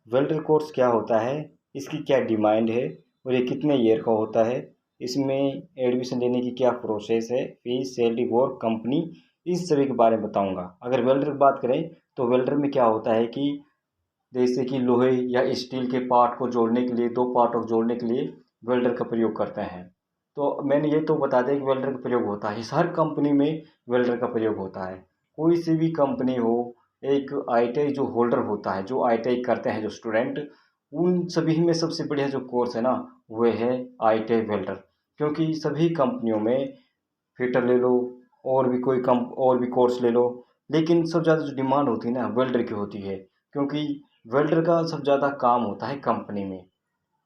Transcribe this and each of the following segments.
Welder course क्या होता है, इसकी क्या डिमांड है और ये कितने ईयर का होता है, इसमें एडमिशन लेने की क्या प्रोसेस है, फीस, सैलरी और कंपनी, इस सभी के बारे में बताऊंगा। अगर वेल्डर की बात करें तो वेल्डर में क्या होता है कि जैसे कि लोहे या स्टील के पार्ट को जोड़ने के लिए, दो पार्ट को जोड़ने के लिए वेल्डर का प्रयोग करते हैं। तो मैंने ये तो बता दें कि वेल्डर का प्रयोग होता है, इस हर कंपनी में वेल्डर का प्रयोग होता है। कोई सी भी कंपनी हो, एक आईटीआई जो होल्डर होता है, जो आईटीआई करते हैं जो स्टूडेंट, उन सभी में सबसे बढ़िया जो कोर्स है ना, वो है आईटीआई वेल्डर। क्योंकि सभी कंपनियों में फिटर ले लो, और भी कोर्स ले लो, लेकिन सबसे ज़्यादा जो डिमांड होती है ना, वेल्डर की होती है। क्योंकि वेल्डर का सबसे ज़्यादा काम होता है कंपनी में।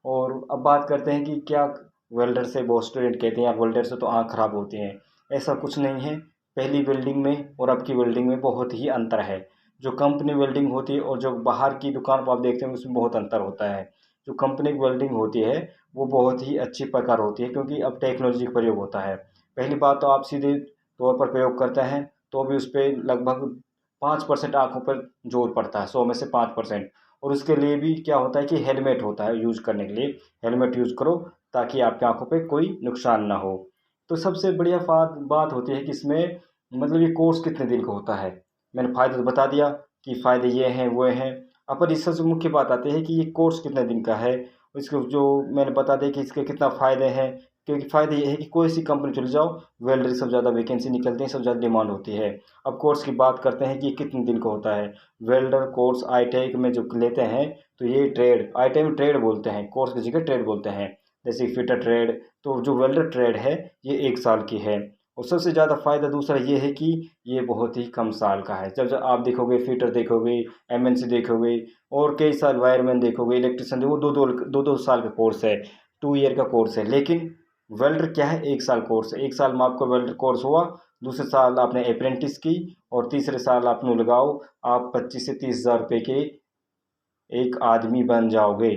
और अब बात करते हैं कि क्या वेल्डर से बहुत स्टूडेंट कहते हैं यार वेल्डर से तो आँख खराब होती है। ऐसा कुछ नहीं है। पहली वेल्डिंग में और अब की वेल्डिंग में बहुत ही अंतर है। जो कंपनी वेल्डिंग होती है और जो बाहर की दुकान पर आप देखते हैं उसमें बहुत अंतर होता है। जो कंपनी की वेल्डिंग होती है वो बहुत ही अच्छी प्रकार होती है, क्योंकि अब टेक्नोलॉजी का प्रयोग होता है। पहली बात तो आप सीधे तौर पर प्रयोग करते हैं तो भी उस पर लगभग 5% आँखों पर जोर पड़ता है, 100 में से 5%। और उसके लिए भी क्या होता है कि हेलमेट होता है यूज़ करने के लिए। हेलमेट यूज़ करो ताकि आपकी आंखों पे कोई नुकसान ना हो। तो सबसे बढ़िया बात बात होती है कि इसमें मतलब ये कोर्स कितने दिन का होता है। मैंने फ़ायदा तो बता दिया कि फ़ायदे ये हैं वो हैं। अब पर इस सबसे मुख्य बात आती है कि ये कोर्स कितने दिन का है। इसको जो मैंने बता दिया कि इसके कितना फ़ायदे हैं। क्योंकि फ़ायदे ये है कि कोई सी कंपनी चले जाओ, वेल्डर सबसे ज़्यादा वैकेंसी निकलती है, सबसे ज़्यादा डिमांड होती है। अब कोर्स की बात करते हैं कि ये कितने दिन का होता है। वेल्डर कोर्स आईटीआई में जो लेते हैं तो ये ट्रेड, आईटीआई में ट्रेड बोलते हैं, कोर्स की जगह ट्रेड बोलते हैं। जैसे फिटर ट्रेड, तो जो वेल्डर ट्रेड है ये 1 साल की है। और सबसे ज़्यादा फ़ायदा दूसरा ये है कि ये बहुत ही कम साल का है। जब जब आप देखोगे फिटर देखोगे, एमएनसी देखोगे और कई साल वायरमैन देखोगे, इलेक्ट्रिशियन देखो, दो दो साल का कोर्स है, 2 ईयर का कोर्स है। लेकिन वेल्डर क्या है, 1 साल कोर्स है। 1 साल में आपको वेल्डर कोर्स हुआ, दूसरे साल आपने अप्रेंटिस की और तीसरे साल आप नु लगाओ, आप 25 से 30 हज़ार रुपये के एक आदमी बन जाओगे।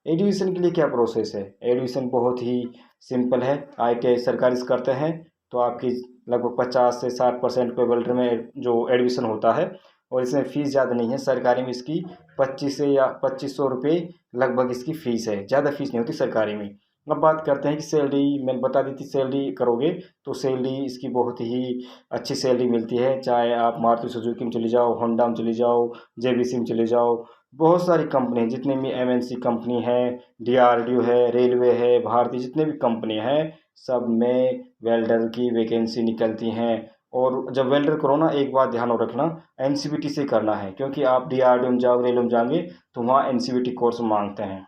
एडमिशन के लिए क्या प्रोसेस है? एडमिशन बहुत ही सिंपल है। आईटीआई सरकारी से करते हैं तो आपकी लगभग 50 से 60% पे वेल्डर में जो एडमिशन होता है। और इसमें फ़ीस ज़्यादा नहीं है। सरकारी में इसकी 2500 रुपये लगभग इसकी फ़ीस है, ज़्यादा फ़ीस नहीं होती सरकारी में। अब बात करते हैं कि सैलरी मैंने बता दी थी, सैलरी करोगे तो सैलरी इसकी बहुत ही अच्छी सैलरी मिलती है। चाहे आप मारुति सुजुकी में चले जाओ, होंडा में चले जाओ, जेबीसी में चले जाओ, बहुत सारी कंपनी है, जितनी भी एमएनसी कंपनी है, डीआरडीओ है, रेलवे है, भारतीय जितने भी कंपनी हैं, सब में वेल्डर की वैकेंसी निकलती हैं। और जब वेल्डर करो ना, एक बात ध्यान और रखना, एनसीवीटी से करना है। क्योंकि आप डीआरडीओ में जाओ, रेलवे में जाओगे तो वहाँ एनसीवीटी कोर्स मांगते हैं।